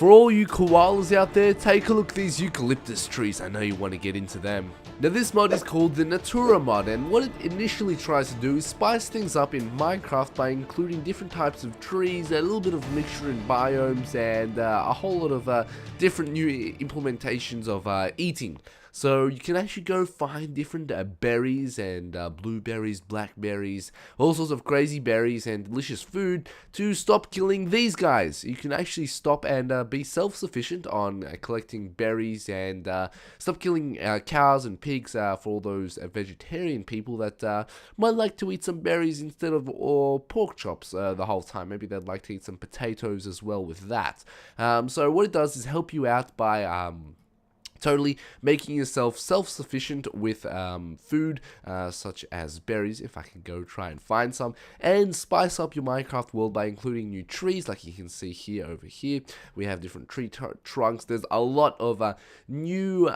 For all you koalas out there, take a look at these eucalyptus trees. I know you want to get into them. Now this mod is called the Natura mod, and what it initially tries to do is spice things up in Minecraft by including different types of trees, a little bit of mixture in biomes, and a whole lot of different new implementations of eating. So you can actually go find different berries and blueberries, blackberries, all sorts of crazy berries and delicious food to stop killing these guys. You can actually stop and be self-sufficient on collecting berries and stop killing cows and pigs for all those vegetarian people that might like to eat some berries instead of pork chops the whole time. Maybe they'd like to eat some potatoes as well with that. So what it does is help you out by totally making yourself self-sufficient with food such as berries, if I can go try and find some, and spice up your Minecraft world by including new trees like you can see here. Over here we have different tree trunks. There's a lot of new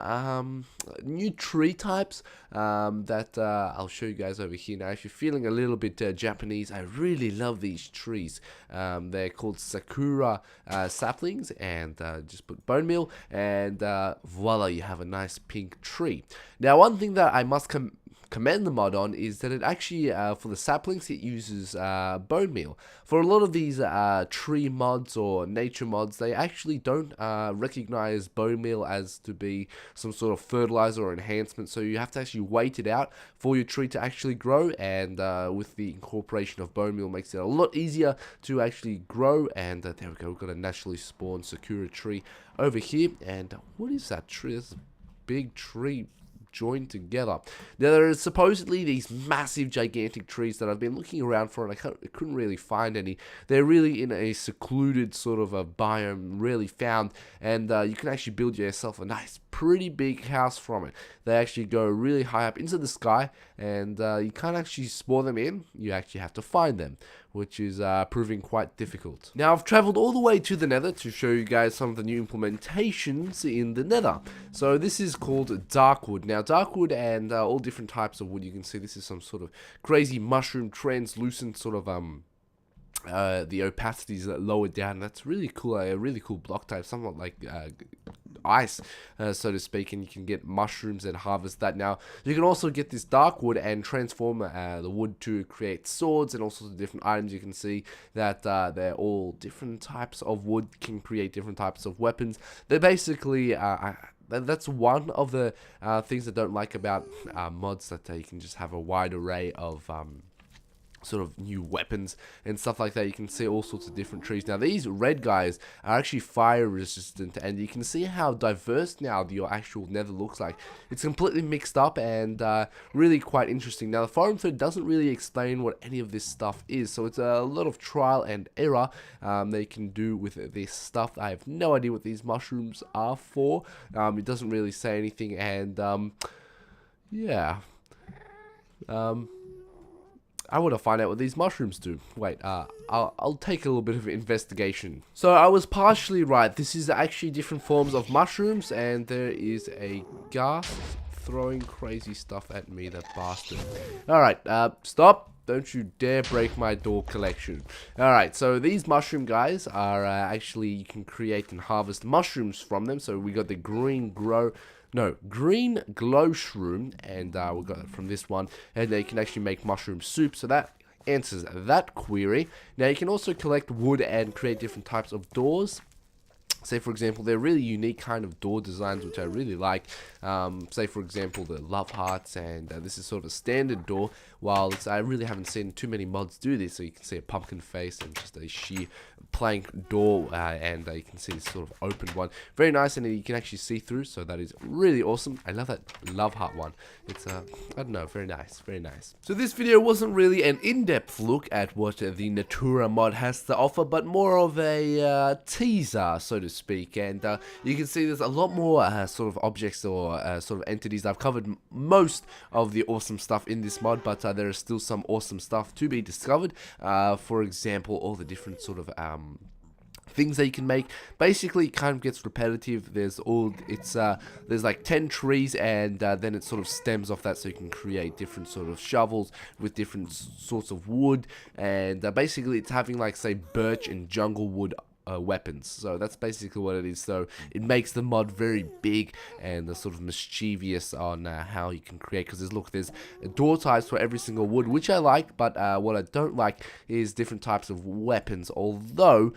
tree types that I'll show you guys over here. Now if you're feeling a little bit Japanese, I really love these trees. They're called Sakura saplings, and just put bone meal and voila, you have a nice pink tree. Now one thing that I must commend the mod on is that it actually, for the saplings, it uses bone meal. For a lot of these tree mods or nature mods, they actually don't recognize bone meal as to be some sort of fertilizer or enhancement, so you have to actually wait it out for your tree to actually grow, and with the incorporation of bone meal makes it a lot easier to actually grow. And there we go, we've got a naturally spawned Sakura tree over here. And what is that tree? That's a big tree joined together. Now there are supposedly these massive gigantic trees that I've been looking around for, and I couldn't really find any. They're really in a secluded sort of a biome, rarely found, and you can actually build yourself a nice pretty big house from it. They actually go really high up into the sky, and you can't actually spawn them in. You actually have to find them, which is proving quite difficult. Now I've traveled all the way to the Nether to show you guys some of the new implementations in the Nether. So this is called Darkwood. Now Darkwood and all different types of wood, you can see this is some sort of crazy mushroom translucent sort of the opacity is lowered down. That's really cool. A really cool block type, somewhat like ice, so to speak, and you can get mushrooms and harvest that. Now you can also get this dark wood and transform the wood to create swords and all sorts of different items. You can see that they're all different types of wood, can create different types of weapons. They're basically that's one of the things I don't like about mods, that you can just have a wide array of sort of new weapons and stuff like that. You can see all sorts of different trees. Now these red guys are actually fire resistant, and you can see how diverse now your actual Nether looks like. It's completely mixed up and really quite interesting. Now the forum thread doesn't really explain what any of this stuff is, so it's a lot of trial and error they can do with this stuff. I have no idea what these mushrooms are for. It doesn't really say anything, and yeah, I want to find out what these mushrooms do. Wait, I'll take a little bit of investigation. So I was partially right. This is actually different forms of mushrooms, and there is a ghast throwing crazy stuff at me, that bastard. Alright, stop. Don't you dare break my door collection. Alright, so these mushroom guys are actually, you can create and harvest mushrooms from them. So we got the green glow shroom, and we got it from this one, and you can actually make mushroom soup, so that answers that query. Now you can also collect wood and create different types of doors. Say for example, they're really unique kind of door designs which I really like. Say for example the love hearts, and this is sort of a standard door, while I really haven't seen too many mods do this. So you can see a pumpkin face and just a sheer plank door, and you can see this sort of open one, very nice, and you can actually see through, so that is really awesome. I love that love heart one. It's I don't know, very nice, very nice. So this video wasn't really an in-depth look at what the Natura mod has to offer, but more of a teaser, so to speak. And you can see there's a lot more sort of objects or sort of entities. I've covered most of the awesome stuff in this mod, but there is still some awesome stuff to be discovered. For example, all the different sort of things that you can make. Basically, it kind of gets repetitive. There's like 10 trees, and then it sort of stems off that, so you can create different sort of shovels with different sorts of wood. And basically, it's having like, say, birch and jungle wood weapons. So that's basically what it is. So it makes the mod very big and sort of mischievous on how you can create. Because there's door types for every single wood, which I like, but what I don't like is different types of weapons. Although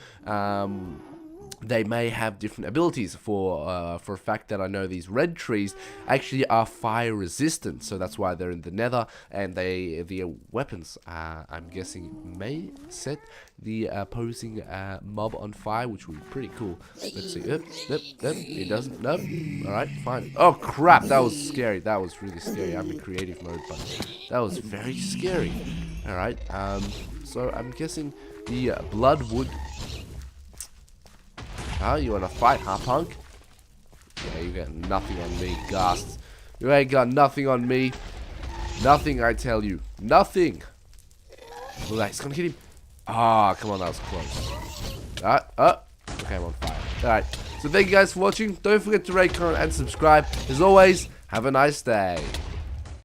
they may have different abilities. For a fact that I know these red trees actually are fire resistant, so that's why they're in the nether, and the weapons I'm guessing may set the opposing mob on fire, which would be pretty cool. Let's see. Nope, it doesn't. Nope. Alright, fine. Oh crap, that was scary. That was really scary. I'm in creative mode, but that was very scary. Alright, so I'm guessing the bloodwood. Oh, you wanna fight, huh, punk? Yeah, you got nothing on me, Ghast. You ain't got nothing on me. Nothing, I tell you. Nothing. Look, he's gonna hit him. Ah, come on, that was close. Alright, okay, I'm on fire. Alright, so thank you guys for watching. Don't forget to rate, comment, and subscribe. As always, have a nice day.